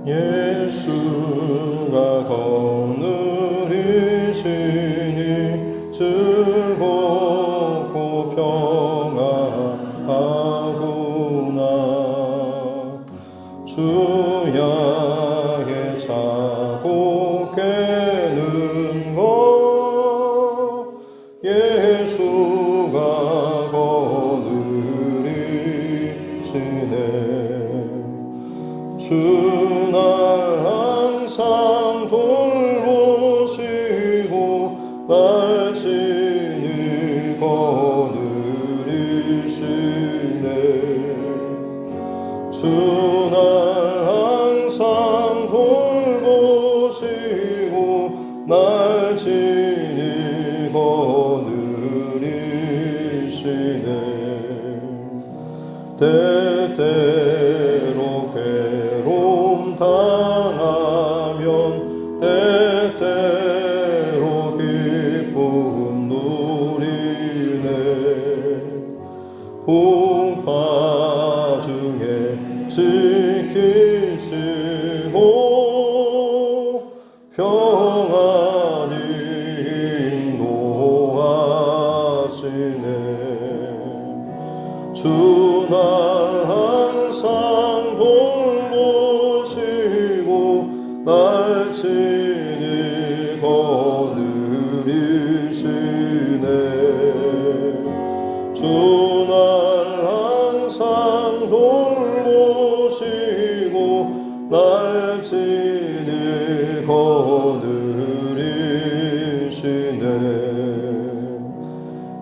예수가 거느리시니 즐겁고 평안하구나. 주야의 자고 깨는 것 예수가 거느리시네. 주날 항상 돌보시고 날 친히 거느리시네. 주날 항상 돌보시고 날 친히 거느리시네. 때때로 괴로움 당하면 때때로 기쁨 누리네. 풍파 중에 지키시고 평안히 인도하시네. 주날 항상 돌보시고 날 친히 거느리시네. 주날 항상 돌보시고 날 친히 거느리시네.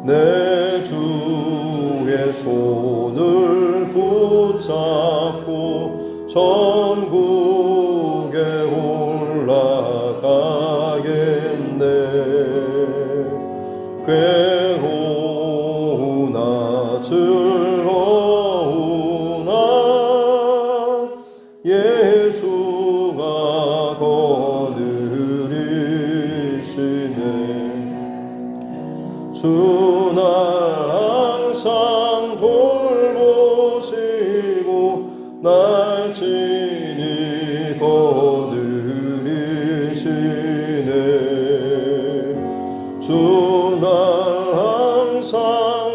내 주의 손을 붙잡고 천국에 올라가겠네. 괴로우나 즐거우나 예수가 거느리시네. 주날 항상 돌보시고 날 친히 거느리시네. 주날 항상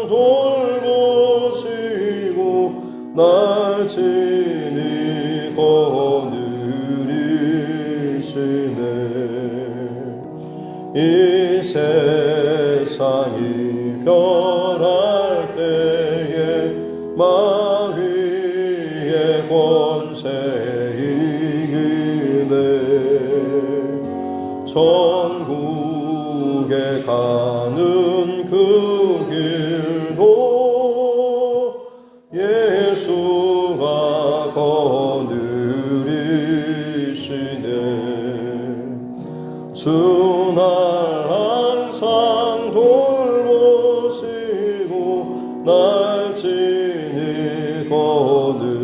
돌보시고 날 친히 거느리시네. 이 세상이 변할 때에 마귀의 권세 이기네. 천국에 가는 그 길도 예수가 거느리시네. 주날 항상 돌보시고 날 친히 거느리시네.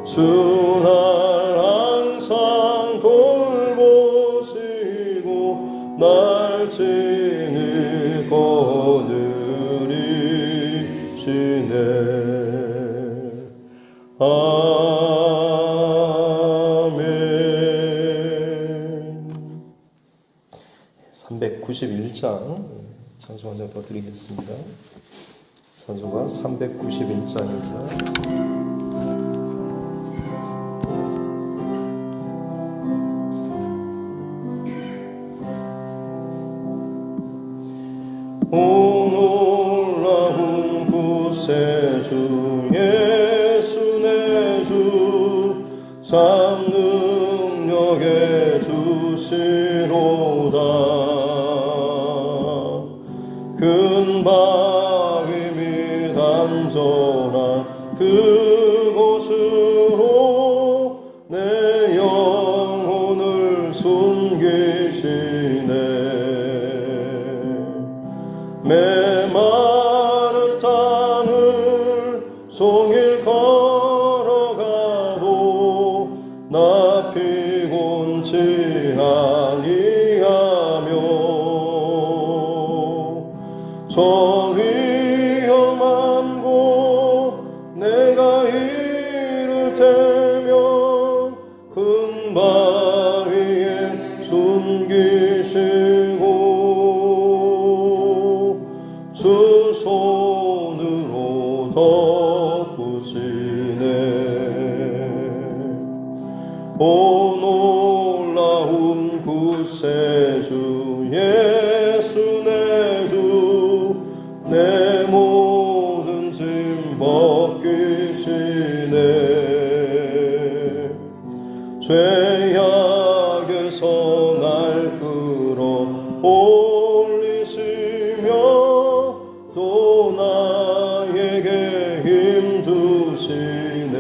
주날 항상 돌보시고 날 친히 거느리시네. 아멘. 391장 찬송 한 장 더 드리겠습니다. 찬송가 391장입니다. 오 놀라운 구세주 예수 내 주 참 능력의 주시로다. 근방이 및 안전한 그곳으로 내 영혼을 숨기시네. 메마른 땅을 종일 걸어가도 나 피곤치 아니하며 저 위험한 곳 내가 주 손으로 덮으시네. 오 놀라운 구세주 예수 내 주, 내 모든 짐 벗기시네. 죄악에서 날 끌어 올리시며 또 나에게 힘 주시네.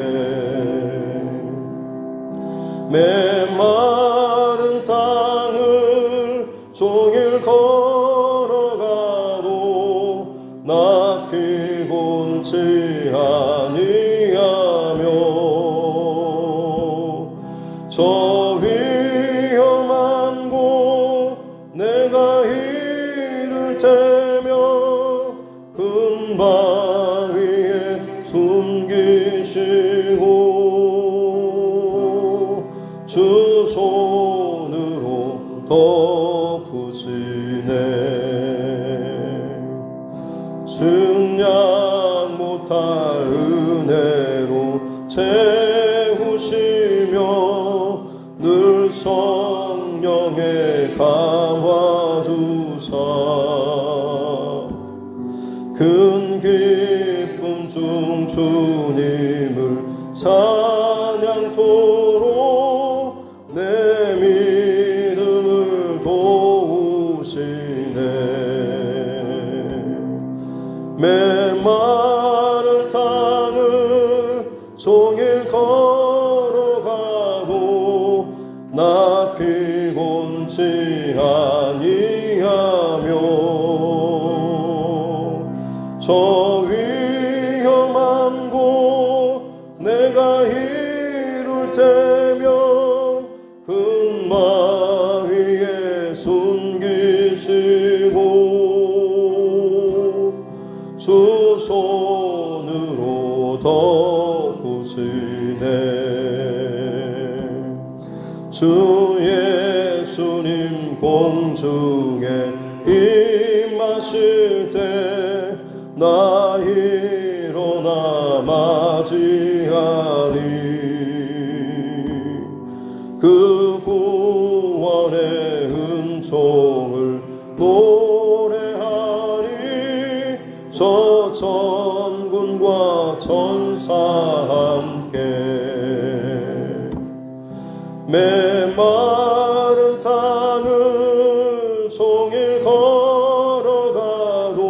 메마른 땅을 종일 걸어가도 나 피곤치 아니하며 저 위험한 곳 내가 이를 테며 큰 바위에 숨기시고 주 손으로 덮으시네. 증량 못할 은혜로 채우시며 늘 성령의 감화 주사 큰 기쁨 중 주님을 찬양토록 내 믿음을 도우시네. 메마른 땅을 종일 걸어가도 나 피곤치 아니하며 저 위험한 곳 내가 이룰 때면 큰 바위에 숨기시고 주 손으로 덮으시네. 주 예수님 공중에 임하실 때 나 일어나 맞이하리. 그 구원의 은총을 노래하리. 저 전군과 천사 함께 메마른 땅을 종일 걸어가도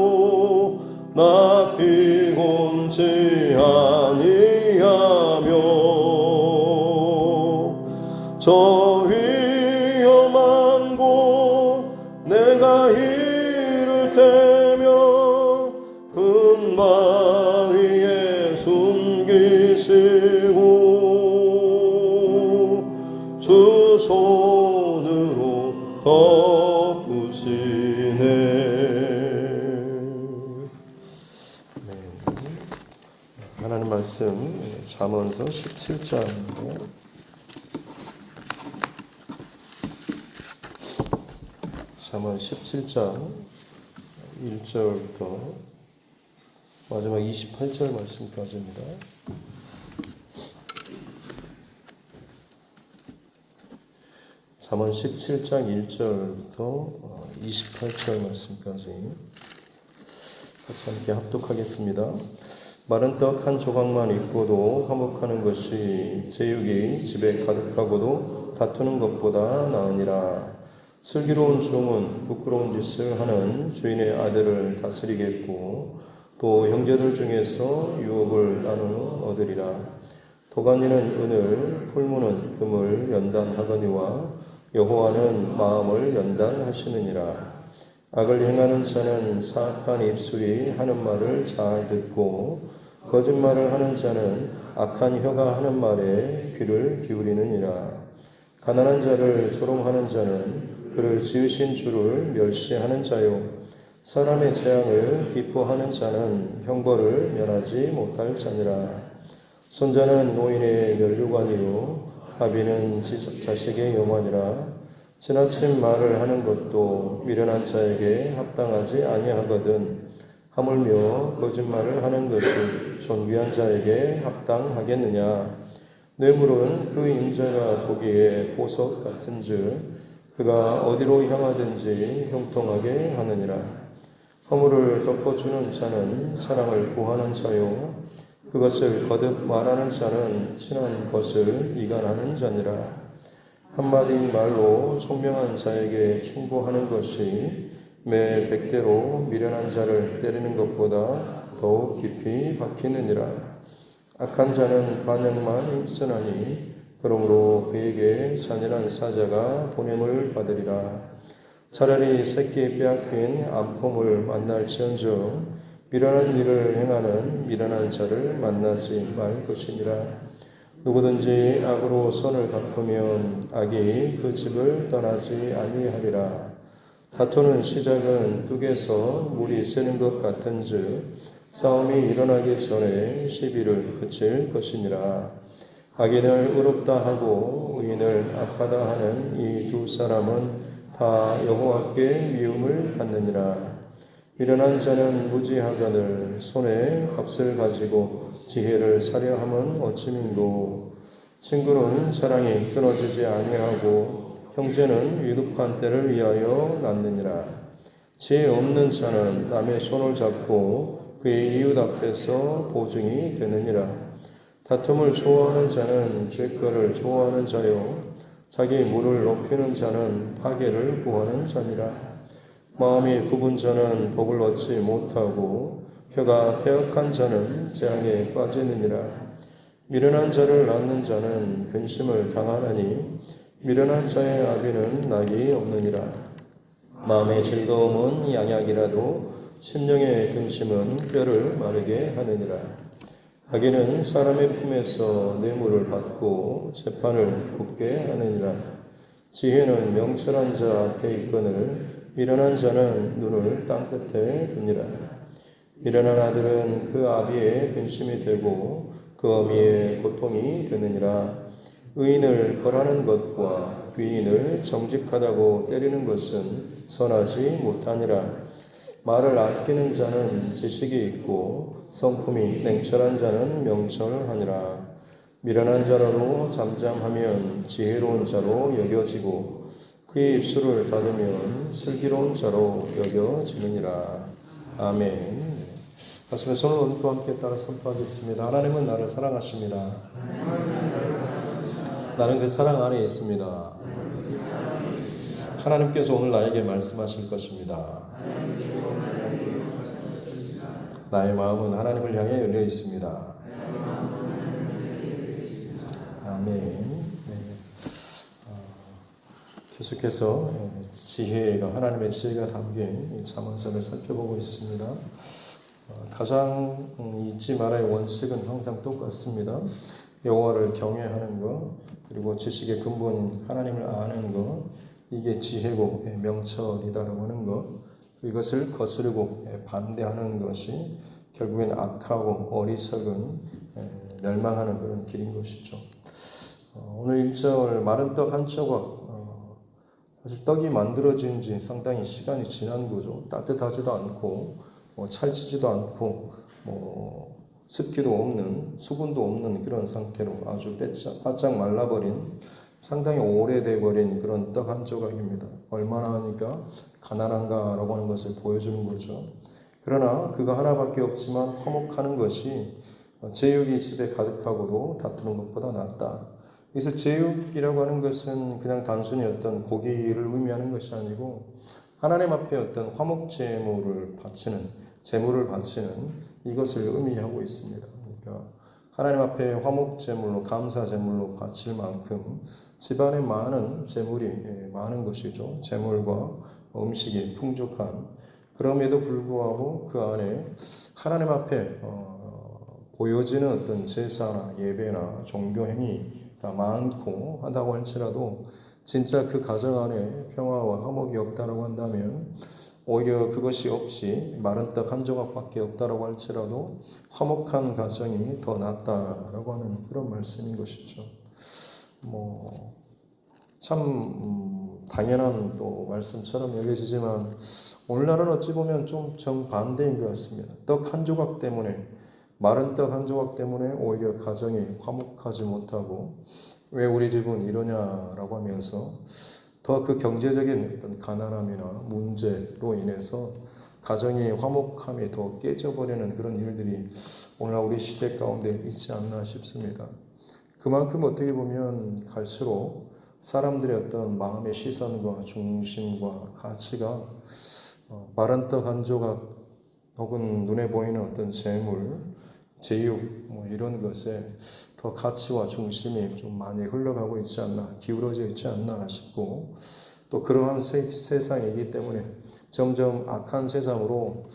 나 피곤치 아니하며 저 위험한 곳 내가 이를 테며 큰 바위에 숨기시고 주 손으로 덮으시네. 하나님 말씀 잠언서 17장입니다. 잠언 17장 1절부터 마지막 28절 말씀까지입니다. 잠언 17장 1절부터 28절 말씀까지 같이 함께 합독하겠습니다. 마른 떡 한 조각만 있고도 화목하는 것이 제육이 집에 가득하고도 다투는 것보다 나으니라. 슬기로운 종은 부끄러운 짓을 하는 주인의 아들을 다스리겠고 또 형제들 중에서 유업을 나누어 얻으리라. 도가니는 은을, 풀무는 금을 연단하거니와 여호와는 마음을 연단하시느니라. 악을 행하는 자는 사악한 입술이 하는 말을 잘 듣고 거짓말을 하는 자는 악한 혀가 하는 말에 귀를 기울이느니라. 가난한 자를 조롱하는 자는 그를 지으신 주를 멸시하는 자요, 사람의 재앙을 기뻐하는 자는 형벌을 면하지 못할 자니라. 손자는 노인의 면류관이요 아비는 자식의 염원이라. 지나친 말을 하는 것도 미련한 자에게 합당하지 아니하거든 하물며 거짓말을 하는 것이 존귀한 자에게 합당하겠느냐. 뇌물은 그 임자가 보기에 보석 같은즉 그가 어디로 향하든지 형통하게 하느니라. 허물을 덮어주는 자는 사랑을 구하는 자요 그것을 거듭 말하는 자는 친한 것을 이간하는 자니라. 한마디 말로 총명한 자에게 충고하는 것이 매 100대로 미련한 자를 때리는 것보다 더욱 깊이 박히느니라. 악한 자는 반역만 힘쓰나니 그러므로 그에게 잔인한 사자가 보냄을 받으리라. 차라리 새끼 빼앗긴 암콤을 만날지언정 미련한 일을 행하는 미련한 자를 만나지 말 것이니라. 누구든지 악으로 선을 갚으면 악이 그 집을 떠나지 아니하리라. 다투는 시작은 뚝에서 물이 새는 것 같은즉 싸움이 일어나기 전에 시비를 그칠 것이니라. 악인을 의롭다 하고 의인을 악하다 하는 이 두 사람은 다 여호와께 미움을 받느니라. 미련한 자는 무지하거늘 손에 값을 가지고 지혜를 사려 함은 어찌민고. 친구는 사랑이 끊어지지 아니하고 형제는 위급한 때를 위하여 낳느니라. 지혜 없는 자는 남의 손을 잡고 그의 이웃 앞에서 보증이 되느니라. 다툼을 좋아하는 자는 죄거를 좋아하는 자요 자기 물을 높이는 자는 파괴를 구하는 자니라. 마음이 굽은 자는 복을 얻지 못하고 혀가 패역한 자는 재앙에 빠지느니라. 미련한 자를 낳는 자는 근심을 당하나니 미련한 자의 아비는 낙이 없느니라. 마음의 즐거움은 양약이라도 심령의 근심은 뼈를 마르게 하느니라. 악인은 사람의 품에서 뇌물을 받고 재판을 굽게 하느니라. 지혜는 명철한 자 앞에 있거늘 미련한 자는 눈을 땅끝에 두니라. 미련한 아들은 그 아비의 근심이 되고 그 어미의 고통이 되느니라. 의인을 벌하는 것과 귀인을 정직하다고 때리는 것은 선하지 못하니라. 말을 아끼는 자는 지식이 있고 성품이 냉철한 자는 명철하니라. 미련한 자라도 잠잠하면 지혜로운 자로 여겨지고 그의 입술을 닫으면 슬기로운 자로 여겨지느니라. 아멘. 말씀의 손을 얹고 함께 따라 선포하겠습니다. 하나님은 나를 사랑하십니다. 나는 그 사랑 안에 있습니다. 하나님께서 오늘 나에게 말씀하실 것입니다. 나의 마음은 하나님을 향해 열려 있습니다. 아멘. 네. 계속해서 지혜가 하나님의 지혜가 담긴 이 잠언서를 살펴보고 있습니다. 가장 잊지 말아야 할 원칙은 항상 똑같습니다. 여호와를 경외하는 것, 그리고 지식의 근본인 하나님을 아는 것, 이게 지혜고 명철이다라고 하는 것, 이것을 거스르고 반대하는 것이 결국엔 악하고 어리석은 멸망하는 그런 길인 것이죠. 오늘 1절 마른 떡 한 조각, 사실 떡이 만들어진 지 상당히 시간이 지난 거죠. 따뜻하지도 않고 찰지지도 않고 습기도 없는 수분도 없는 그런 상태로 아주 바짝 말라버린 상당히 오래돼 버린 그런 떡 한 조각입니다. 얼마나 하니까 가난한가라고 하는 것을 보여주는 거죠. 그러나 그거 하나밖에 없지만 화목하는 것이 제육이 집에 가득하고도 다투는 것보다 낫다. 그래서 제육이라고 하는 것은 그냥 단순히 어떤 고기를 의미하는 것이 아니고 하나님 앞에 어떤 화목 제물을 바치는 이것을 의미하고 있습니다. 그러니까 하나님 앞에 화목 제물로 감사 제물로 바칠 만큼 집안에 많은 제물이 많은 것이죠. 제물과 음식이 풍족한, 그럼에도 불구하고 그 안에 하나님 앞에 보여지는 어떤 제사나 예배나 종교 행위가 많고 하다고 할지라도 진짜 그 가정 안에 평화와 화목이 없다라고 한다면 오히려 그것이 없이 마른 떡 한 조각밖에 없다라고 할지라도 화목한 가정이 더 낫다라고 하는 그런 말씀인 것이죠. 참 당연한 또 말씀처럼 여겨지지만 오늘날은 어찌 보면 좀 정반대인 것 같습니다. 떡 한 조각 때문에, 마른 떡 한 조각 때문에 오히려 가정이 화목하지 못하고 왜 우리 집은 이러냐라고 하면서 더 그 경제적인 어떤 가난함이나 문제로 인해서 가정의 화목함이 더 깨져버리는 그런 일들이 오늘날 우리 시대 가운데 있지 않나 싶습니다. 그만큼 어떻게 보면 갈수록 사람들의 어떤 마음의 시선과 중심과 가치가 마른 떡 한 조각 혹은 눈에 보이는 어떤 재물, 제육 이런 것에 더 가치와 중심이 좀 많이 흘러가고 있지 않나, 기울어져 있지 않나 싶고, 또 그러한 세상이기 때문에 점점 악한 세상으로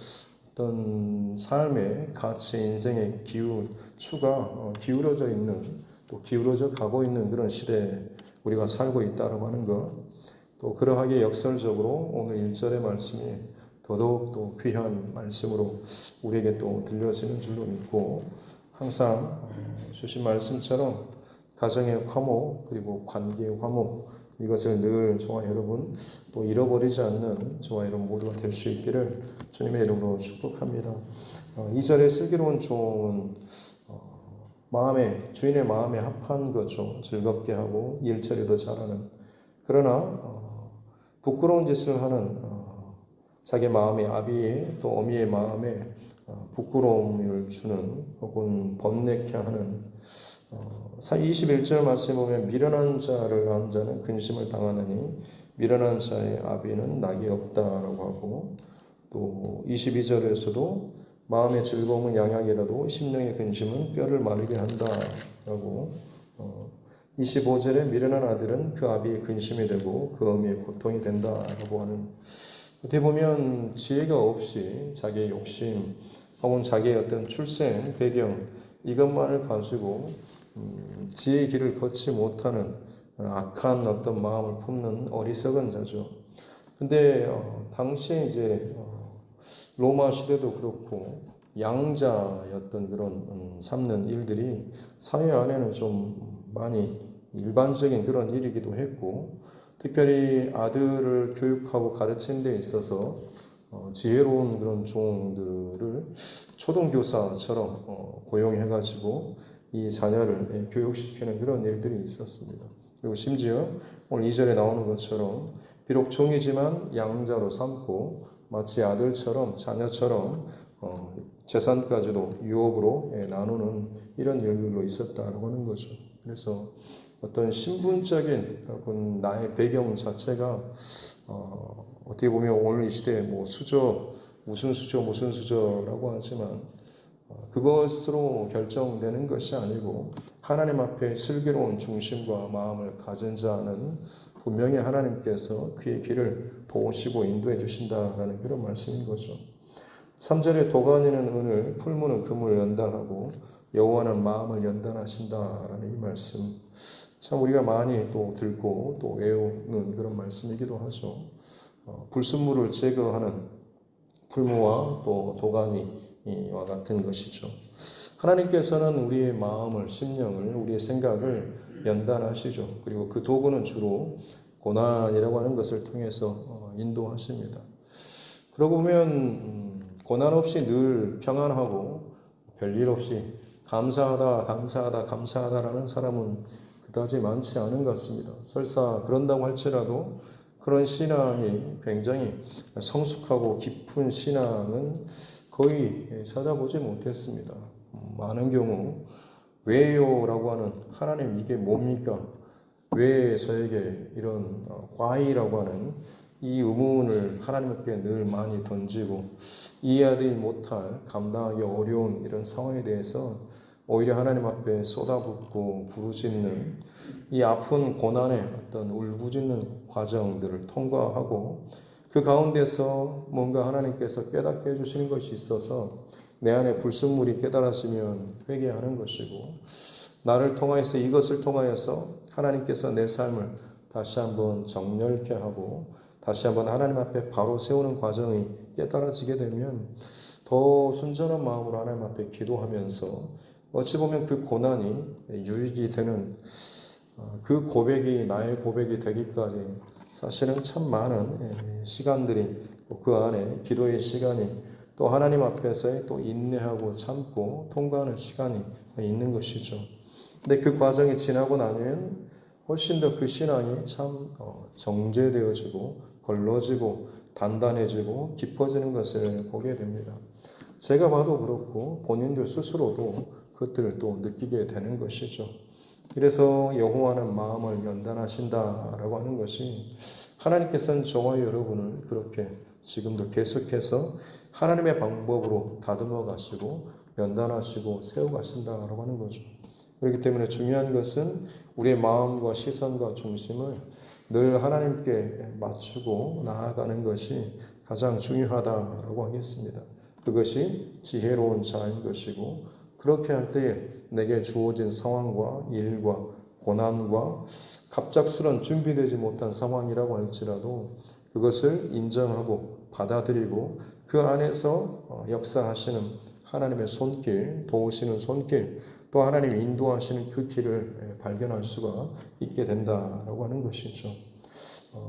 어떤 삶의 가치, 인생의 추가 기울어져 있는, 또 기울어져 가고 있는 그런 시대에 우리가 살고 있다라고 하는 것, 또 그러하게 역설적으로 오늘 1절의 말씀이 더더욱 또 귀한 말씀으로 우리에게 또 들려지는 줄로 믿고, 항상 주신 말씀처럼 가정의 화목 그리고 관계의 화목, 이것을 늘 저와 여러분 또 잃어버리지 않는 저와 여러분 모두가 될 수 있기를 주님의 이름으로 축복합니다. 2절의 슬기로운 종은 주인의 마음에 합한 것 좀 즐겁게 하고 일처리도 잘하는, 그러나 부끄러운 짓을 하는 자기 마음의 아비의 또 어미의 마음에 부끄러움을 주는 혹은 번뇌케 하는 21절 말씀에 보면 미련한 자를 낳은 자는 근심을 당하느니 미련한 자의 아비는 낙이 없다라고 하고, 또 22절에서도 마음의 즐거움은 양약이라도 심령의 근심은 뼈를 마르게 한다라고, 25절에 미련한 아들은 그 아비의 근심이 되고 그 어미의 고통이 된다라고 하는, 어떻게 보면 지혜가 없이 자기의 욕심 혹은 자기의 어떤 출생 배경 이것만을 가지고 지혜의 길을 걷지 못하는 악한 어떤 마음을 품는 어리석은 자죠. 근데 당시에 이제 로마 시대도 그렇고 양자였던 그런 삼는 일들이 사회 안에는 좀 많이 일반적인 그런 일이기도 했고, 특별히 아들을 교육하고 가르치는 데 있어서 지혜로운 그런 종들을 초등교사처럼 고용해가지고 이 자녀를 교육시키는 그런 일들이 있었습니다. 그리고 심지어 오늘 2절에 나오는 것처럼 비록 종이지만 양자로 삼고 마치 아들처럼 자녀처럼 재산까지도 유업으로 나누는 이런 일들도 있었다라고 하는 거죠. 그래서 어떤 신분적인 혹은 나의 배경 자체가 어떻게 보면 오늘 이 시대에 무슨 수저라고 하지만 그것으로 결정되는 것이 아니고 하나님 앞에 슬기로운 중심과 마음을 가진 자는 분명히 하나님께서 그의 길을 도우시고 인도해 주신다라는 그런 말씀인 거죠. 3절에 도가니는 은을, 풀무는 금을 연단하고 여호와는 마음을 연단하신다라는 이 말씀, 참 우리가 많이 또 듣고 또 외우는 그런 말씀이기도 하죠. 불순물을 제거하는 풀무와 또 도가니와 같은 것이죠. 하나님께서는 우리의 마음을, 심령을, 우리의 생각을 연단하시죠. 그리고 그 도구는 주로 고난이라고 하는 것을 통해서 인도하십니다. 그러고 보면 고난 없이 늘 평안하고 별일 없이 감사하다라는 사람은 그다지 많지 않은 것 같습니다. 설사 그런다고 할지라도 그런 신앙이 굉장히 성숙하고 깊은 신앙은 거의 찾아보지 못했습니다. 많은 경우 왜요라고 하는, 하나님 이게 뭡니까? 왜 저에게 이런 why라고 하는 이 의문을 하나님께 늘 많이 던지고 이해하지 못할, 감당하기 어려운 이런 상황에 대해서 오히려 하나님 앞에 쏟아붓고 부르짖는 이 아픈 고난의 어떤 울부짖는 과정들을 통과하고 그 가운데서 뭔가 하나님께서 깨닫게 해주시는 것이 있어서 내 안에 불순물이 깨달아지면 회개하는 것이고, 나를 통하여서, 이것을 통하여서 하나님께서 내 삶을 다시 한번 정렬케 하고 다시 한번 하나님 앞에 바로 세우는 과정이 깨달아지게 되면 더 순전한 마음으로 하나님 앞에 기도하면서 어찌 보면 그 고난이 유익이 되는, 그 고백이 나의 고백이 되기까지 사실은 참 많은 시간들이 그 안에 기도의 시간이 또 하나님 앞에서의 또 인내하고 참고 통과하는 시간이 있는 것이죠. 근데 그 과정이 지나고 나면 훨씬 더 그 신앙이 참 정제되어지고 걸러지고 단단해지고 깊어지는 것을 보게 됩니다. 제가 봐도 그렇고 본인들 스스로도 그것들을 또 느끼게 되는 것이죠. 그래서 여호와는 마음을 연단하신다라고 하는 것이 하나님께서는 저와 여러분을 그렇게 지금도 계속해서 하나님의 방법으로 다듬어 가시고 연단하시고 세워 가신다라고 하는 거죠. 그렇기 때문에 중요한 것은 우리의 마음과 시선과 중심을 늘 하나님께 맞추고 나아가는 것이 가장 중요하다라고 하겠습니다. 그것이 지혜로운 자인 것이고 그렇게 할 때에 내게 주어진 상황과 일과 고난과 갑작스런 준비되지 못한 상황이라고 할지라도 그것을 인정하고 받아들이고 그 안에서 역사하시는 하나님의 손길, 도우시는 손길, 또 하나님이 인도하시는 그 길을 발견할 수가 있게 된다라고 하는 것이죠.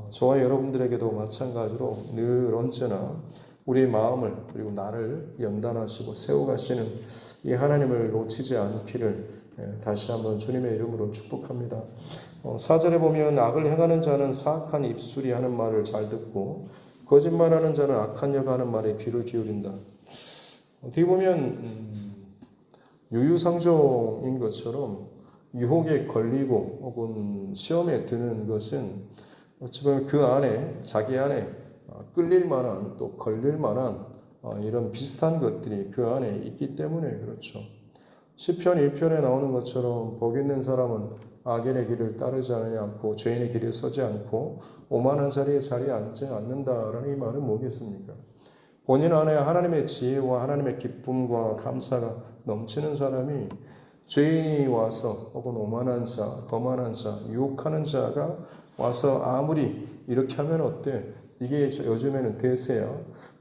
저와 여러분들에게도 마찬가지로 늘 언제나 우리의 마음을 그리고 나를 연단하시고 세워가시는 이 하나님을 놓치지 않기를 다시 한번 주님의 이름으로 축복합니다. 4절에 보면 악을 행하는 자는 사악한 입술이 하는 말을 잘 듣고 거짓말하는 자는 악한 여가 하는 말에 귀를 기울인다. 어떻게 보면 유유상종인 것처럼 유혹에 걸리고 혹은 시험에 드는 것은 어찌 보면 그 안에 자기 안에 끌릴 만한 또 걸릴 만한 이런 비슷한 것들이 그 안에 있기 때문에 그렇죠. 시편 1편에 나오는 것처럼 복 있는 사람은 악인의 길을 따르지 않고 죄인의 길에 서지 않고 오만한 자리에 앉지 않는다라는 이 말은 뭐겠습니까? 본인 안에 하나님의 지혜와 하나님의 기쁨과 감사가 넘치는 사람이 죄인이 와서 혹은 오만한 자, 거만한 자, 유혹하는 자가 와서 아무리 이렇게 하면 어때? 이게 요즘에는 대세야.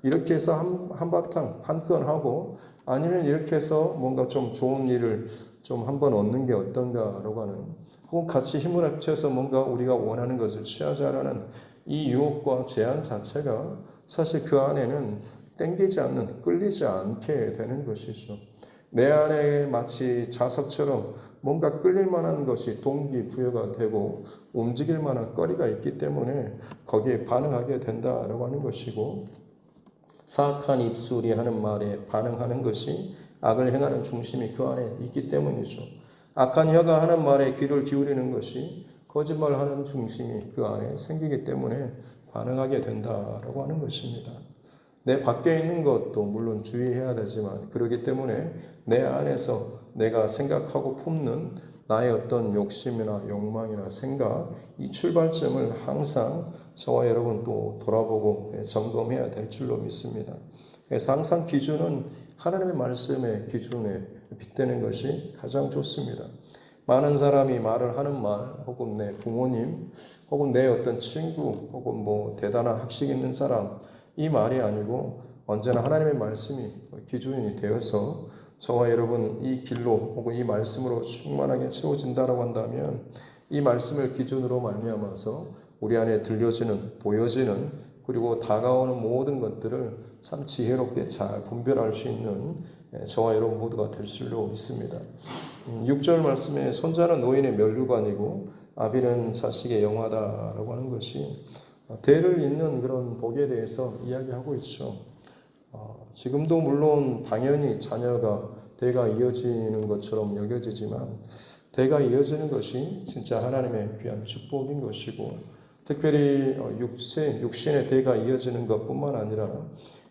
이렇게 해서 한바탕 한 건 하고 아니면 이렇게 해서 뭔가 좀 좋은 일을 좀 한번 얻는 게 어떤가라고 하는 혹은 같이 힘을 합쳐서 뭔가 우리가 원하는 것을 취하자라는 이 유혹과 제한 자체가 사실 그 안에는 땡기지 않는, 끌리지 않게 되는 것이죠. 내 안에 마치 자석처럼 뭔가 끌릴 만한 것이 동기부여가 되고 움직일 만한 거리가 있기 때문에 거기에 반응하게 된다라고 하는 것이고 사악한 입술이 하는 말에 반응하는 것이 악을 행하는 중심이 그 안에 있기 때문이죠. 악한 혀가 하는 말에 귀를 기울이는 것이 거짓말하는 중심이 그 안에 생기기 때문에 반응하게 된다라고 하는 것입니다. 내 밖에 있는 것도 물론 주의해야 되지만 그렇기 때문에 내 안에서 내가 생각하고 품는 나의 어떤 욕심이나 욕망이나 생각 이 출발점을 항상 저와 여러분 또 돌아보고 점검해야 될 줄로 믿습니다. 그래서 항상 기준은 하나님의 말씀의 기준에 빗대는 것이 가장 좋습니다. 많은 사람이 말을 하는 말 혹은 내 부모님 혹은 내 어떤 친구 혹은 뭐 대단한 학식 있는 사람 이 말이 아니고 언제나 하나님의 말씀이 기준이 되어서 저와 여러분 이 길로 혹은 이 말씀으로 충만하게 채워진다라고 한다면 이 말씀을 기준으로 말미암아서 우리 안에 들려지는 보여지는 그리고 다가오는 모든 것들을 참 지혜롭게 잘 분별할 수 있는 저와 여러분 모두가 될 줄로 믿습니다. 6절 말씀에 손자는 노인의 면류관이고 아비는 자식의 영화다라고 하는 것이 대를 잇는 그런 복에 대해서 이야기하고 있죠. 지금도 물론 당연히 자녀가 대가 이어지는 것처럼 여겨지지만 대가 이어지는 것이 진짜 하나님의 귀한 축복인 것이고 특별히 육신의 대가 이어지는 것뿐만 아니라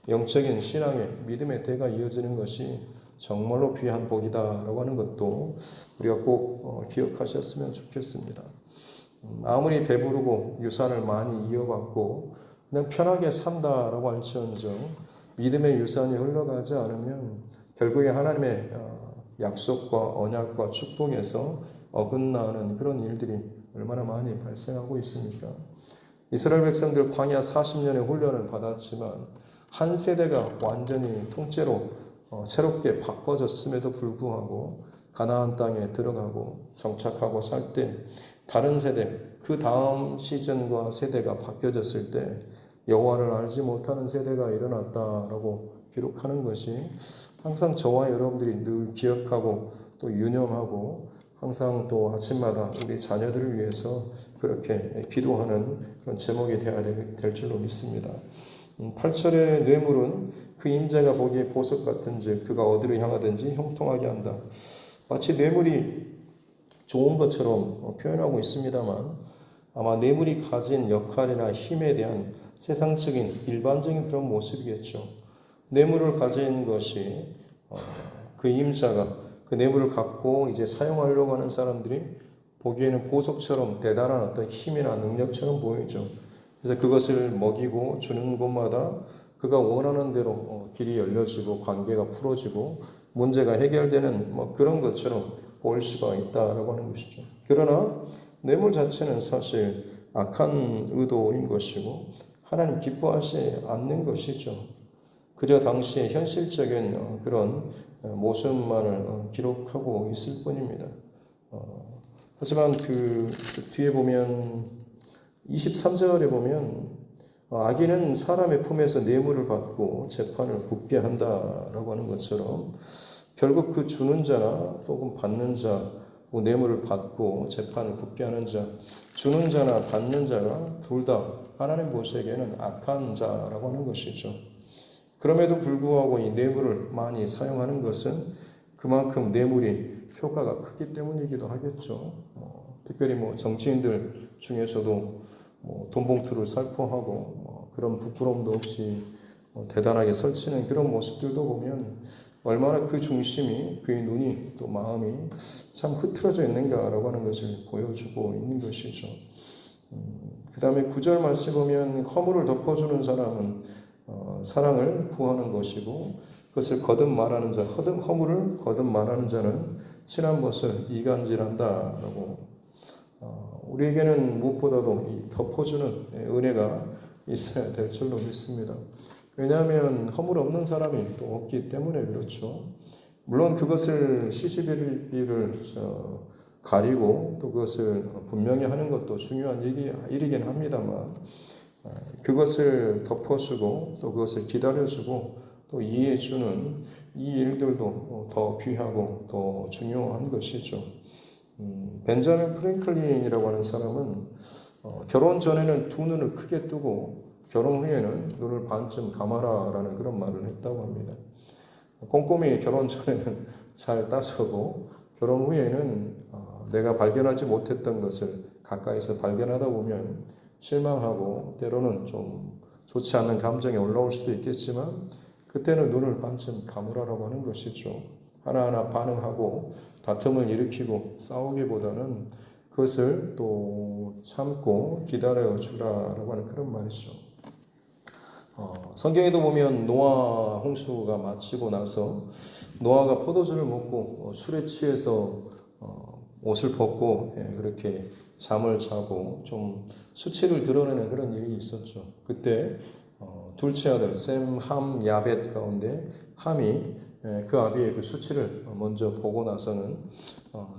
영적인 신앙의 믿음의 대가 이어지는 것이 정말로 귀한 복이다라고 하는 것도 우리가 꼭 기억하셨으면 좋겠습니다. 아무리 배부르고 유산을 많이 이어받고 그냥 편하게 산다라고 할지언정 믿음의 유산이 흘러가지 않으면 결국에 하나님의 약속과 언약과 축복에서 어긋나는 그런 일들이 얼마나 많이 발생하고 있습니까? 이스라엘 백성들 광야 40년의 훈련을 받았지만 한 세대가 완전히 통째로 새롭게 바꿔졌음에도 불구하고 가나안 땅에 들어가고 정착하고 살 때 다른 세대, 그 다음 시즌과 세대가 바뀌어졌을 때 여호와를 알지 못하는 세대가 일어났다라고 기록하는 것이 항상 저와 여러분들이 늘 기억하고 또 유념하고 항상 또 아침마다 우리 자녀들을 위해서 그렇게 기도하는 그런 제목이 되어야 될 줄로 믿습니다. 8절의 뇌물은 그 임자가 보기에 보석 같은즉 그가 어디로 향하든지 형통하게 한다. 마치 뇌물이 좋은 것처럼 표현하고 있습니다만 아마 뇌물이 가진 역할이나 힘에 대한 세상적인 일반적인 그런 모습이겠죠. 뇌물을 가진 것이 그 임자가 그 뇌물을 갖고 이제 사용하려고 하는 사람들이 보기에는 보석처럼 대단한 어떤 힘이나 능력처럼 보이죠. 그래서 그것을 먹이고 주는 곳마다 그가 원하는 대로 길이 열려지고 관계가 풀어지고 문제가 해결되는 그런 것처럼 보일 수가 있다라고 하는 것이죠. 그러나 뇌물 자체는 사실 악한 의도인 것이고 하나님 기뻐하지 않는 것이죠. 그저 당시의 현실적인 그런 모습만을 기록하고 있을 뿐입니다. 하지만 그 뒤에 보면 23절에 보면 악인은 사람의 품에서 뇌물을 받고 재판을 굽게 한다라고 하는 것처럼 결국 그 주는 자나 혹은 받는 자, 뇌물을 받고 재판을 굽게 하는 자, 주는 자나 받는 자가 둘 다 하나님 보시기에는 악한 자라고 하는 것이죠. 그럼에도 불구하고 이 뇌물을 많이 사용하는 것은 그만큼 뇌물이 효과가 크기 때문이기도 하겠죠. 특별히 정치인들 중에서도 돈 봉투를 살포하고 그런 부끄러움도 없이 대단하게 설치는 그런 모습들도 보면 얼마나 그 중심이 그의 눈이 또 마음이 참 흐트러져 있는가라고 하는 것을 보여주고 있는 것이죠. 그 다음에 9절 말씀 보면 허물을 덮어주는 사람은 사랑을 구하는 것이고 그것을 거듭 말하는 자, 허물을 거듭 말하는 자는 친한 것을 이간질한다라고 우리에게는 무엇보다도 이 덮어주는 은혜가 있어야 될 줄로 믿습니다. 왜냐하면 허물 없는 사람이 또 없기 때문에 그렇죠. 물론 그것을 시시비비를 가리고 또 그것을 분명히 하는 것도 중요한 일이긴 합니다만 그것을 덮어주고 또 그것을 기다려주고 또 이해해주는 이 일들도 더 귀하고 더 중요한 것이죠. 벤자민 프랭클린이라고 하는 사람은 결혼 전에는 두 눈을 크게 뜨고 결혼 후에는 눈을 반쯤 감아라라는 그런 말을 했다고 합니다. 꼼꼼히 결혼 전에는 잘 따서고 결혼 후에는 내가 발견하지 못했던 것을 가까이서 발견하다 보면 실망하고 때로는 좀 좋지 않은 감정이 올라올 수도 있겠지만 그때는 눈을 반쯤 감으라라고 하는 것이죠. 하나하나 반응하고 다툼을 일으키고 싸우기보다는 그것을 또 참고 기다려 주라라고 하는 그런 말이죠. 성경에도 보면 노아 홍수가 마치고 나서 노아가 포도주를 먹고 술에 취해서 옷을 벗고 그렇게 잠을 자고 좀 수치를 드러내는 그런 일이 있었죠. 그때 둘째 아들 셈, 함, 야벳 가운데 함이 그 아비의 그 수치를 먼저 보고 나서는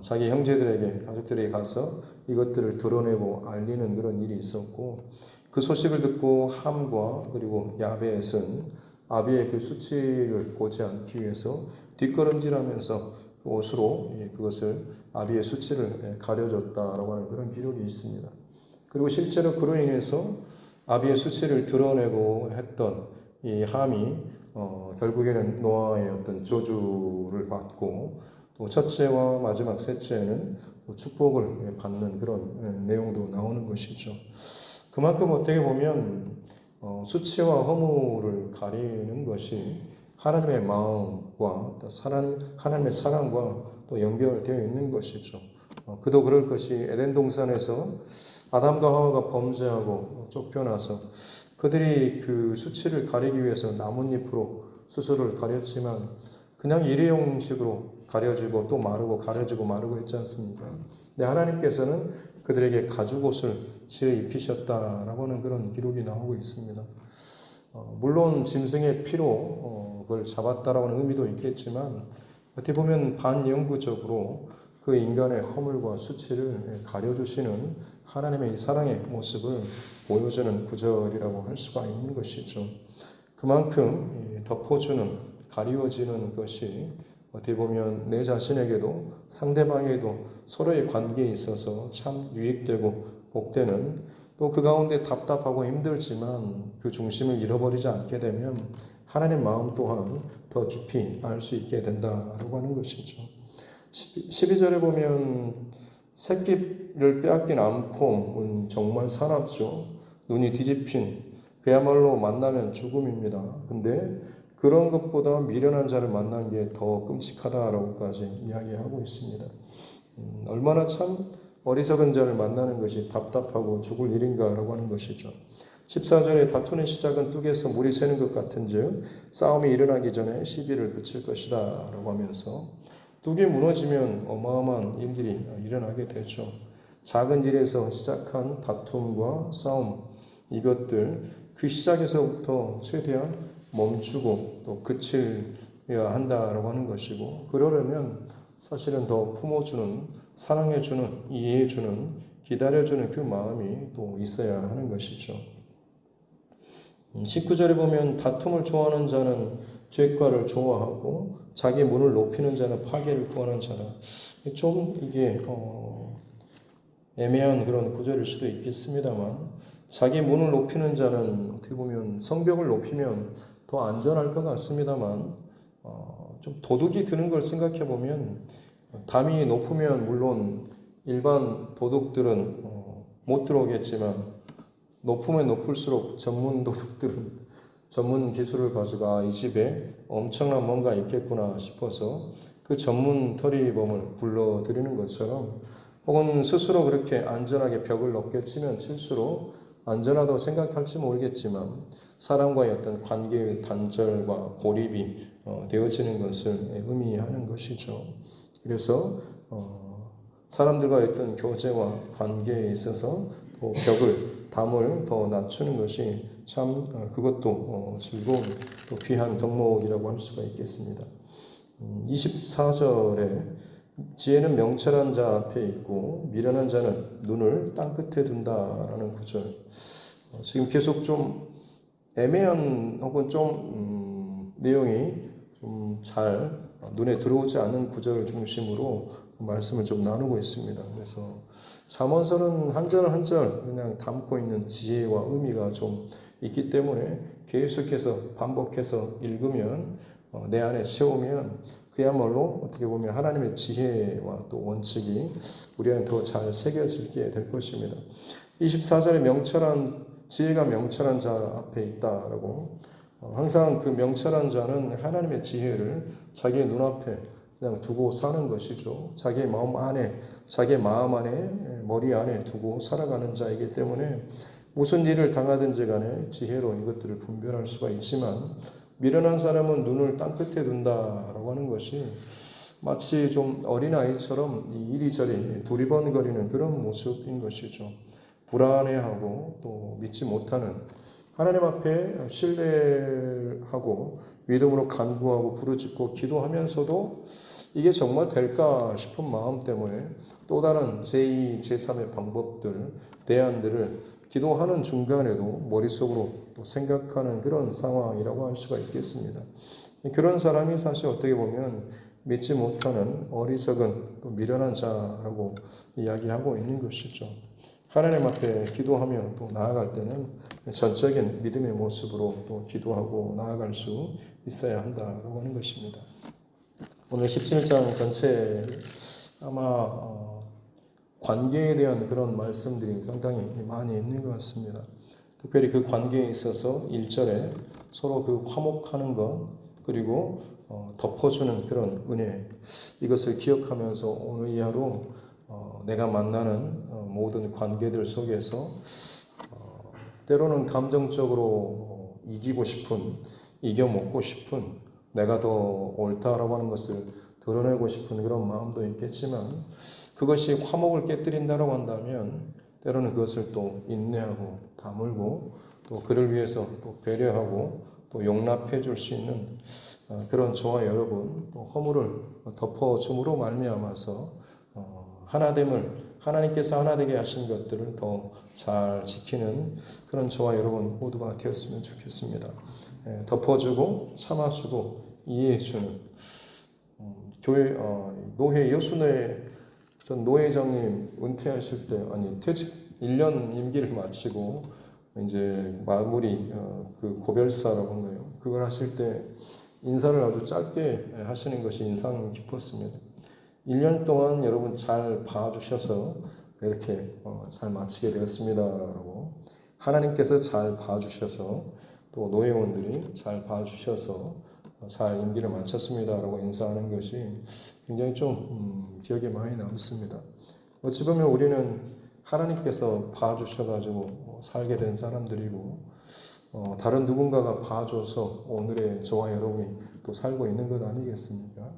자기 형제들에게 가족들에게 가서 이것들을 드러내고 알리는 그런 일이 있었고 그 소식을 듣고 함과 그리고 야벳은 아비의 그 수치를 보지 않기 위해서 뒷걸음질하면서 그 옷으로 그것을 아비의 수치를 가려줬다라고 하는 그런 기록이 있습니다. 그리고 실제로 그로 인해서 아비의 수치를 드러내고 했던 이 함이 결국에는 노아의 어떤 저주를 받고 또 첫째와 마지막 셋째는 축복을 받는 그런 내용도 나오는 것이죠. 그만큼 어떻게 보면 수치와 허물을 가리는 것이 하나님의 마음과 하나님의 사랑과 또 연결되어 있는 것이죠. 그도 그럴 것이 에덴 동산에서 아담과 하와가 범죄하고 쫓겨나서 그들이 그 수치를 가리기 위해서 나뭇잎으로 스스로를 가렸지만 그냥 일회용식으로 가려지고 또 마르고 가려지고 마르고 있지 않습니까? 근데 하나님께서는 그들에게 가죽옷을 지어 입히셨다라고 하는 그런 기록이 나오고 있습니다. 물론 짐승의 피로 그걸 잡았다라고 하는 의미도 있겠지만 어떻게 보면 반영구적으로 그 인간의 허물과 수치를 가려주시는 하나님의 이 사랑의 모습을 보여주는 구절이라고 할 수가 있는 것이죠. 그만큼 덮어주는, 가리워지는 것이 어떻게 보면 내 자신에게도 상대방에게도 서로의 관계에 있어서 참 유익되고 복되는, 또 그 가운데 답답하고 힘들지만 그 중심을 잃어버리지 않게 되면 하나님 마음 또한 더 깊이 알 수 있게 된다라고 하는 것이죠. 12절에 보면 새끼를 빼앗긴 암콤은 정말 사납죠. 눈이 뒤집힌, 그야말로 만나면 죽음입니다. 근데 그런 것보다 미련한 자를 만난 게 더 끔찍하다라고까지 이야기하고 있습니다. 얼마나 참 어리석은 자를 만나는 것이 답답하고 죽을 일인가라고 하는 것이죠. 14절에 다투는 시작은 뚝에서 물이 새는 것 같은즉 싸움이 일어나기 전에 시비를 그칠 것이다 라고 하면서 뚝이 무너지면 어마어마한 일들이 일어나게 되죠. 작은 일에서 시작한 다툼과 싸움, 이것들 그 시작에서부터 최대한 멈추고 또 그쳐야 한다라고 하는 것이고, 그러려면 사실은 더 품어주는, 사랑해주는, 이해해주는, 기다려주는 그 마음이 또 있어야 하는 것이죠. 19절에 보면 다툼을 좋아하는 자는 죄과를 좋아하고 자기 문을 높이는 자는 파괴를 구하는 자다. 좀 이게 애매한 그런 구절일 수도 있겠습니다만, 자기 문을 높이는 자는 어떻게 보면 성벽을 높이면 더 안전할 것 같습니다만, 좀 도둑이 드는 걸 생각해 보면 담이 높으면 물론 일반 도둑들은 못 들어오겠지만, 높으면 높을수록 전문 도둑들은 전문 기술을 가지고 이 집에 엄청난 뭔가 있겠구나 싶어서 그 전문 터리범을 불러들이는 것처럼, 혹은 스스로 그렇게 안전하게 벽을 높게 치면 칠수록 안전하다고 생각할지 모르겠지만 사람과의 어떤 관계의 단절과 고립이 되어지는 것을 의미하는 것이죠. 그래서 사람들과의 어떤 교제와 관계에 있어서 또 담을 더 낮추는 것이 참 그것도 즐거운 또 귀한 덕목이라고 할 수가 있겠습니다. 24절에 지혜는 명철한 자 앞에 있고 미련한 자는 눈을 땅끝에 둔다라는 구절. 지금 계속 좀 애매한 혹은 좀 내용이 좀 잘 눈에 들어오지 않는 구절을 중심으로 말씀을 좀 나누고 있습니다. 그래서 잠언서는 한 절 한 절 그냥 담고 있는 지혜와 의미가 좀 있기 때문에 계속해서 반복해서 읽으면 내 안에 채우면 그야말로 어떻게 보면 하나님의 지혜와 또 원칙이 우리 안에 더 잘 새겨지게 될 것입니다. 24절에 지혜가 명철한 자 앞에 있다라고, 항상 그 명철한 자는 하나님의 지혜를 자기의 눈앞에 그냥 두고 사는 것이죠. 자기의 마음 안에, 자기의 마음 안에, 머리 안에 두고 살아가는 자이기 때문에 무슨 일을 당하든지 간에 지혜로 이것들을 분별할 수가 있지만, 미련한 사람은 눈을 땅끝에 둔다라고 하는 것이 마치 좀 어린아이처럼 이리저리 두리번거리는 그런 모습인 것이죠. 불안해하고 또 믿지 못하는, 하나님 앞에 신뢰하고 믿음으로 간구하고 부르짖고 기도하면서도 이게 정말 될까 싶은 마음 때문에 또 다른 제2, 제3의 방법들, 대안들을 기도하는 중간에도 머릿속으로 또 생각하는 그런 상황이라고 할 수가 있겠습니다. 그런 사람이 사실 어떻게 보면 믿지 못하는 어리석은 또 미련한 자라고 이야기하고 있는 것이죠. 하나님 앞에 기도하며 또 나아갈 때는 전적인 믿음의 모습으로 또 기도하고 나아갈 수 있어야 한다라고 하는 것입니다. 오늘 17장 전체 아마 관계에 대한 그런 말씀들이 상당히 많이 있는 것 같습니다. 특별히 그 관계에 있어서 1절에 서로 그 화목하는 것, 그리고 덮어주는 그런 은혜, 이것을 기억하면서 오늘 이 하루 내가 만나는 모든 관계들 속에서 때로는 감정적으로 이기고 싶은, 이겨먹고 싶은, 내가 더 옳다라고 하는 것을 드러내고 싶은 그런 마음도 있겠지만, 그것이 화목을 깨뜨린다고 한다면 때로는 그것을 또 인내하고 다물고 또 그를 위해서 또 배려하고 또 용납해 줄 수 있는 그런 저와 여러분, 또 허물을 덮어줌으로 말미암아서 하나됨을 하나님께서 하나되게 하신 것들을 더 잘 지키는 그런 저와 여러분 모두가 되었으면 좋겠습니다. 덮어주고 참아주고 이해해주는 교회 노회 여순회 어떤 노회장님 은퇴하실 때 퇴직 1년 임기를 마치고 이제 마무리 그 고별사라고 한 거예요. 그걸 하실 때 인사를 아주 짧게 하시는 것이 인상 깊었습니다. 1년 동안 여러분 잘 봐주셔서 이렇게 잘 마치게 되었습니다라고 하나님께서 잘 봐주셔서 또 노회원들이 잘 봐주셔서 잘 임기를 마쳤습니다라고 인사하는 것이 굉장히 좀 기억에 많이 남습니다. 어찌 보면 우리는 하나님께서 봐주셔가지고 살게 된 사람들이고 다른 누군가가 봐줘서 오늘의 저와 여러분이 또 살고 있는 것 아니겠습니까?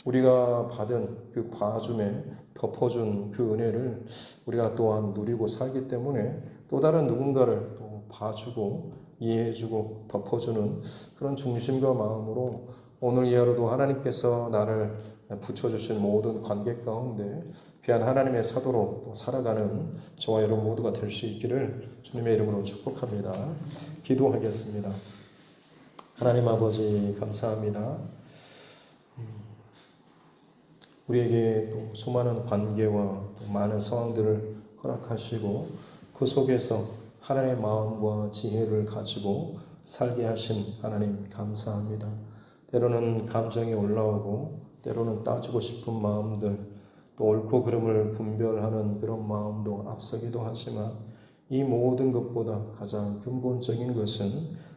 우리가 받은 그 봐줌에 덮어준 그 은혜를 우리가 또한 누리고 살기 때문에 또 다른 누군가를 또 봐주고 이해해주고 덮어주는 그런 중심과 마음으로 오늘 이 하루도 하나님께서 나를 붙여주신 모든 관계 가운데 귀한 하나님의 사도로 또 살아가는 저와 여러분 모두가 될 수 있기를 주님의 이름으로 축복합니다. 기도하겠습니다. 하나님 아버지 감사합니다. 우리에게 또 수많은 관계와 또 많은 상황들을 허락하시고 그 속에서 하나님의 마음과 지혜를 가지고 살게 하신 하나님 감사합니다. 때로는 감정이 올라오고 때로는 따지고 싶은 마음들 또 옳고 그름을 분별하는 그런 마음도 앞서기도 하지만 이 모든 것보다 가장 근본적인 것은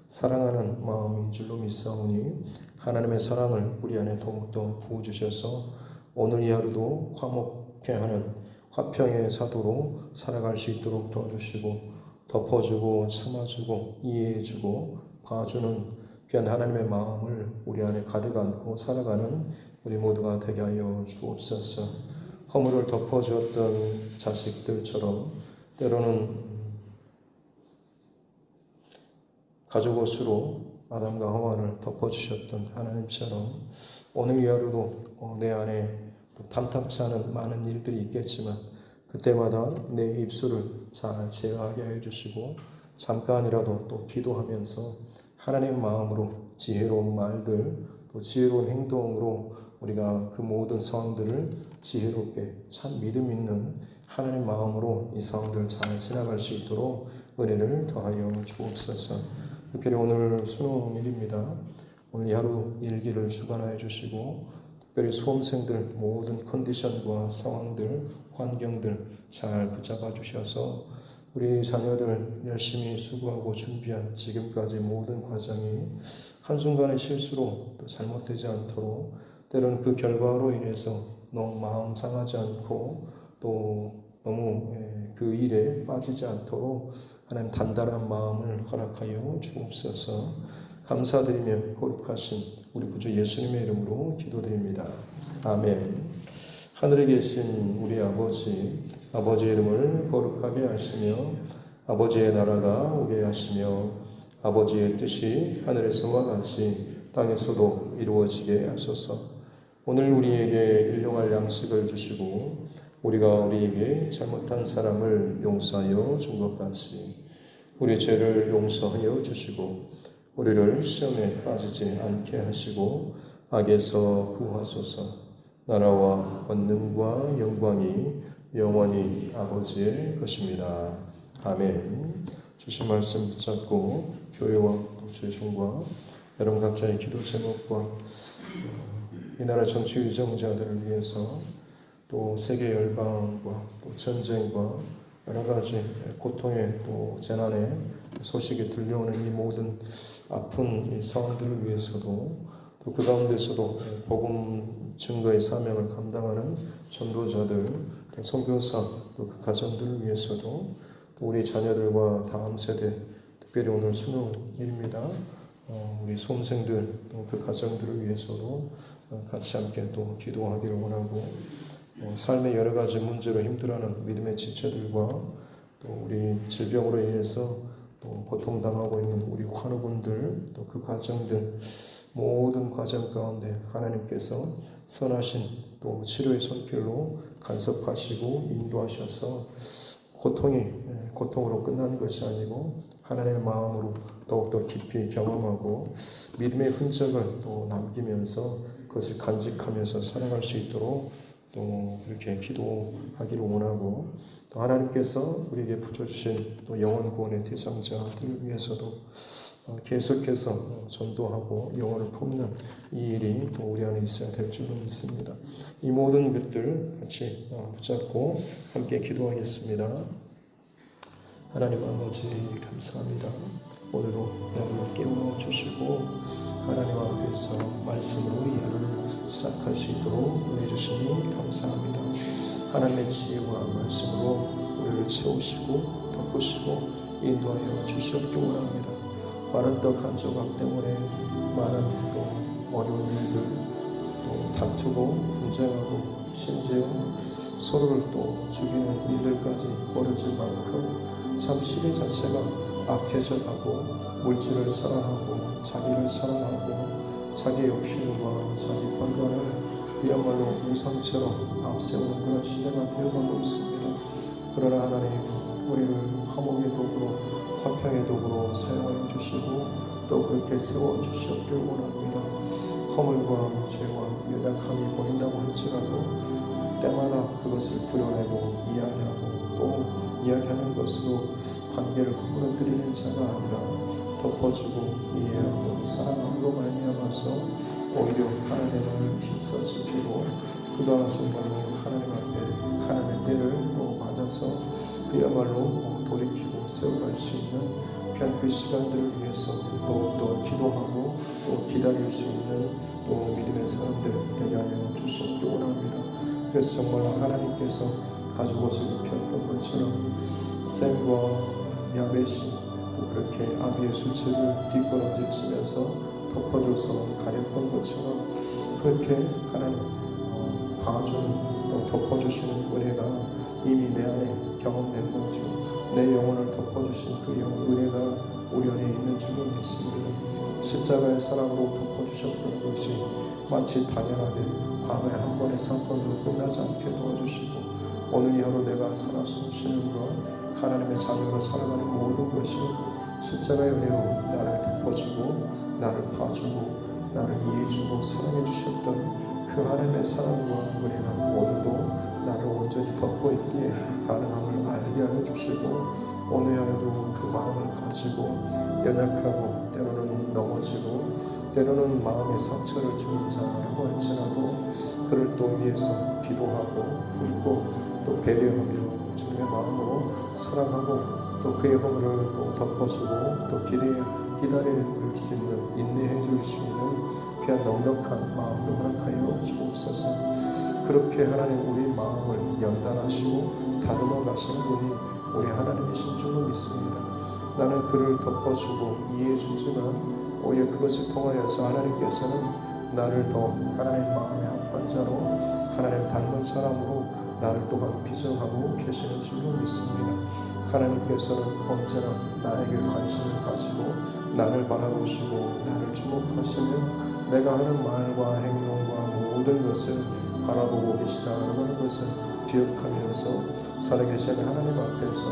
사랑하는 마음인 줄로 믿사오니 하나님의 사랑을 우리 안에 더욱더 부어주셔서 오늘 이 하루도 화목케 하는 화평의 사도로 살아갈 수 있도록 도와주시고 덮어주고 참아주고 이해해주고 봐주는 귀한 하나님의 마음을 우리 안에 가득 안고 살아가는 우리 모두가 되게 하여 주옵소서. 허물을 덮어주었던 자식들처럼 때로는 가죽옷으로 아담과 하와를 덮어주셨던 하나님처럼 오늘 이 하루도 내 안에 또 탐탁치 않은 많은 일들이 있겠지만 그때마다 내 입술을 잘 제어하게 해주시고 잠깐이라도 또 기도하면서 하나님 마음으로 지혜로운 말들 또 지혜로운 행동으로 우리가 그 모든 상황들을 지혜롭게 참 믿음 있는 하나님 마음으로 이 상황들을 잘 지나갈 수 있도록 은혜를 더하여 주옵소서. 특별히 오늘 수능일입니다. 오늘 이 하루 일기를 주관하여 주시고 특별히 수험생들 모든 컨디션과 상황들, 환경들 잘 붙잡아 주셔서 우리 자녀들 열심히 수고하고 준비한 지금까지 모든 과정이 한순간의 실수로 또 잘못되지 않도록 때로는 그 결과로 인해서 너무 마음 상하지 않고 또 너무 그 일에 빠지지 않도록 하나님 단단한 마음을 허락하여 주옵소서. 감사드리며 거룩하신 우리 구주 예수님의 이름으로 기도드립니다. 아멘. 하늘에 계신 우리 아버지, 아버지의 이름을 거룩하게 하시며 아버지의 나라가 오게 하시며 아버지의 뜻이 하늘에서와 같이 땅에서도 이루어지게 하소서. 오늘 우리에게 일용할 양식을 주시고 우리가 우리에게 잘못한 사람을 용서하여 준 것 같이 우리 죄를 용서하여 주시고 우리를 시험에 빠지지 않게 하시고 악에서 구하소서. 나라와 권능과 영광이 영원히 아버지의 것입니다. 아멘. 주신 말씀 붙잡고 교회와 또 주의종과 여러분 각자의 기도 제목과 이 나라 정치 위정자들을 위해서 또 세계 열방과 또 전쟁과 여러 가지 고통의 또 재난의 소식이 들려오는 이 모든 아픈 이 상황들을 위해서도 또 그 가운데서도 복음 증거의 사명을 감당하는 전도자들, 선교사 또 그 가정들을 위해서도 또 우리 자녀들과 다음 세대 특별히 오늘 수능일입니다. 우리 수험생들 또 그 가정들을 위해서도 같이 함께 또 기도하기를 원하고 삶의 여러 가지 문제로 힘들어하는 믿음의 지체들과 또 우리 질병으로 인해서 또 고통당하고 있는 우리 환우분들 또 그 가정들 모든 과정 가운데 하나님께서 선하신 또 치료의 손길로 간섭하시고 인도하셔서 고통으로 끝나는 것이 아니고 하나님의 마음으로 더욱더 깊이 경험하고 믿음의 흔적을 또 남기면서 그것을 간직하면서 살아갈 수 있도록 또 그렇게 기도하기를 원하고, 또 하나님께서 우리에게 붙여주신 또 영혼 구원의 대상자들을 위해서도 계속해서 전도하고 영혼을 품는 이 일이 또 우리 안에 있어야 될 줄로 믿습니다. 이 모든 것들 같이 붙잡고 함께 기도하겠습니다. 하나님 아버지 감사합니다. 오늘도 야를 깨워 주시고 하나님 앞에서 말씀으로 이 야를 시작할 수 있도록 은혜 주시니 감사합니다. 하나님의 지혜와 말씀으로 우리를 채우시고 덮으시고 인도하여 주시옵기 원합니다. 마른 떡 한 조각 때문에 많은 또 어려운 일들, 또 다투고 분쟁하고 심지어 서로를 또 죽이는 일들까지 벌어질 만큼 참 시대 자체가 악해져 가고 물질을 사랑하고 자기를 사랑하고 자기 욕심과 자기 판단을 그야말로 우상처럼 앞세우는 그런 시대가 되어가고 있습니다. 그러나 하나님, 우리를 화목의 도구로 화평의 도구로 사용하여 주시고 또 그렇게 세워주시옵길 원합니다. 허물과 죄와 연약함이 보인다고 할지라도 때마다 그것을 드러내고 이야기하고 또 이야기하는 것으로 관계를 허물어뜨리는 자가 아니라 덮어주고 이해하고 사랑함으로 말미암아서 오히려 하나됨을 힘써 지키고 그가 정말로 하나님 앞에 하나님의 때를 또 맞아서 그야말로 돌이키고 세워갈 수 있는 귀한 그 시간들을 위해서 더욱더 기도하고 또 기다릴 수 있는 또 믿음의 사람들 되게 하여 주시옵기 원합니다. 그래서 정말 하나님께서 가죽옷을 입혔던 것처럼 샘과 야벳이 또 그렇게 아비의 수치를 뒷걸음질 치면서 덮어줘서 가렸던 것처럼 그렇게 하나님 봐주는 또 덮어주시는 은혜가 이미 내 안에 경험된 거죠. 내 영혼을 덮어주신 그 은혜가 우리 안에 있는 줄로 믿습니다. 십자가의 사랑으로 덮어주셨던 것이 마치 당연하게 과거의 한 번의 사건으로 끝나지 않게 도와주시고 오늘 이 하루 내가 살아 숨쉬는 것, 하나님의 자녀로 살아가는 모든 것이 십자가의 은혜로 나를 덮어주고 나를 봐주고 나를 이해해주고 사랑해주셨던 그 하나님의 사랑과 은혜가 오늘도 나를 온전히 덮고 있기에 가능함을 알게 하여 주시고 오늘 하루도 그 마음을 가지고 연약하고 때로는 넘어지고 때로는 마음의 상처를 주는 자라고 할지라도 그를 또 위해서 기도하고 돕고 또 배려하며 주님의 마음으로 사랑하고 또 그의 허물을 또 덮어주고 또 기다릴 수 있는 인내해 줄 수 있는 귀한 넉넉한 마음도 허락하여 주옵소서. 그렇게 하나님 우리 마음을 연단하시고 다듬어 가시는 분이 우리 하나님이신 줄로 믿습니다. 나는 그를 덮어주고 이해해 주지만 오히려 그것을 통하여서 하나님께서는 나를 더 하나님 마음의 합한 자로 하나님 닮은 사람으로 나를 또한 빚어가고 계시는 줄로 믿습니다. 하나님께서는 언제나 나에게 관심을 가지고 나를 바라보시고 나를 주목하시며 내가 하는 말과 행동과 모든 것을 바라보고 계시다라는 것을 기억하면서 살아계신 하나님 앞에서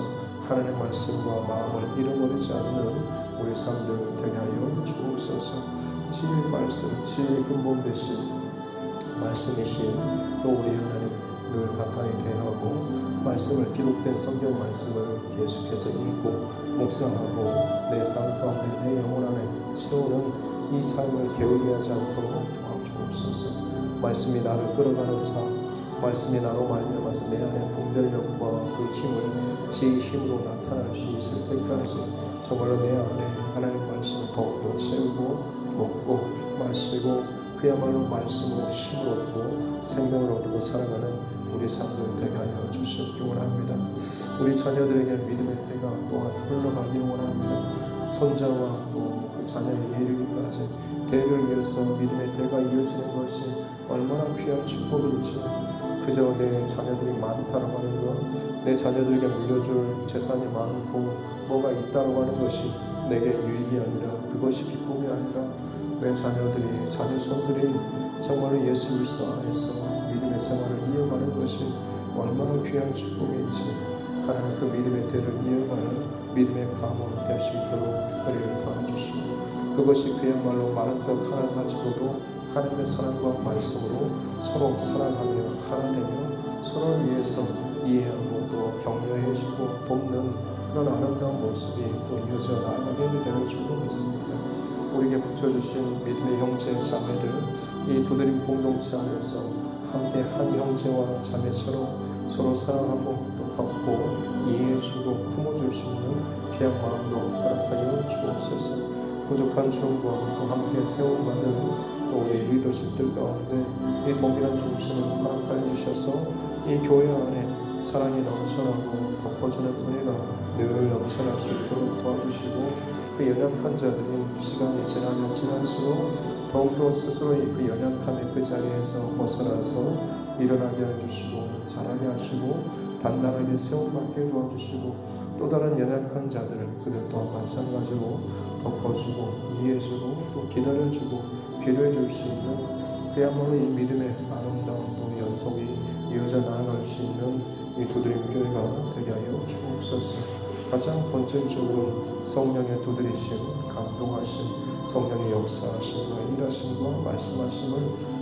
하나님의 말씀과 마음을 잃어버리지 않는 우리 삶들 되게 하여 주옵소서. 지혜의 말씀, 지혜의 근본 되신 말씀이신 또 우리 하나님 늘 가까이 대하고 말씀을 기록된 성경 말씀을 계속해서 읽고 묵상하고 내 삶 가운데 내 영혼 안에 채우는 이 삶을 게을리 하지 않도록 도와주옵소서. 말씀이 나를 끌어가는 삶, 말씀이 나로 말미암아서 내 안에 분별력과 그 힘을 제 힘으로 나타날 수 있을 때까지 정말로 내 안에 하나님 말씀을 더욱더 채우고 먹고 마시고 그야말로 말씀으로 힘을 얻고 생명을 얻고 살아가는 우리 삶들 되게 하여 주시옵기 원합니다. 우리 자녀들에게 믿음의 때가 또한 흘러가기를 원합니다. 손자와 또 그 자녀의 이르기까지 대를 위해서 믿음의 때가 이어지는 것이 얼마나 귀한 축복인지 그저 내 자녀들이 많다라고 하는 것, 내 자녀들에게 물려줄 재산이 많고 뭐가 있다라고 하는 것이 내게 유익이 아니라 그것이 기쁨이 아니라 내 자녀들이, 자녀손들이 정말로 예수 그리스도 안에서 믿음의 생활을 이어가는 것이 얼마나 귀한 축복인지 하나님 그 믿음의 대를 이어가는 믿음의 가문 될 수 있도록 은혜를 더해주시고, 그것이 그야말로 마른 떡 하나 가지고도 하나님의 사랑과 말씀으로 서로 사랑하며 하나 되며 서로를 위해서 이해하고 또 격려해주고 돕는 그런 아름다운 모습이 또 이어져 나아가게 되는 줄로 믿습니다. 우리에게 붙여주신 믿음의 형제 자매들, 이 두드림 공동체 안에서 함께 한 형제와 자매처럼 서로 사랑하고 또 덮고 이해해주고 품어줄 수 있는 귀한 마음도 허락하여 주옵소서. 부족한 중과 또 함께 세움받은 또 우리 리더십들 가운데 이 동일한 중심을 허락하여 주셔서 이 교회 안에 사랑이 넘쳐나고 덮어주는 은혜가 늘 넘쳐날 수 있도록 도와주시고, 그 연약한 자들이 시간이 지나면 지날수록 더욱더 스스로의 그 연약함의 그 자리에서 벗어나서 일어나게 해주시고 자라게 하시고 단단하게 세움받게 도와주시고, 또 다른 연약한 자들 그들 또한 마찬가지로 덮어주고 이해해주고 또 기다려주고 기도해줄 수 있는 그야말로 이 믿음의 아름다운 또 연속이 이어져 나아갈 수 있는 이 두드림 교회가 되게 하여 주옵소서. 가장 본질적으로 성령의 두드리심, 감동하심, 성령의 역사하심과 일하심과 말씀하심을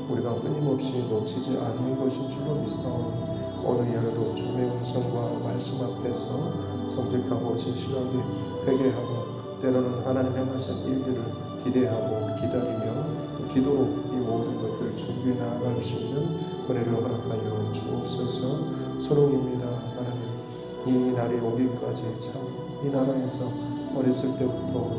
우리가 끊임없이 놓치지 않는 것인 줄로 믿사오니, 오늘 이 하루도 주님의 음성과 말씀 앞에서 정직하고 진실하게 회개하고 때로는 하나님 행하신 일들을 기대하고 기다리며 기도로 이 모든 것들을 준비해 나아갈 수 있는 은혜를 허락하여 주옵소서. 소롱입니다. 하나님, 이 날이 오기까지 참 이 나라에서 어렸을 때부터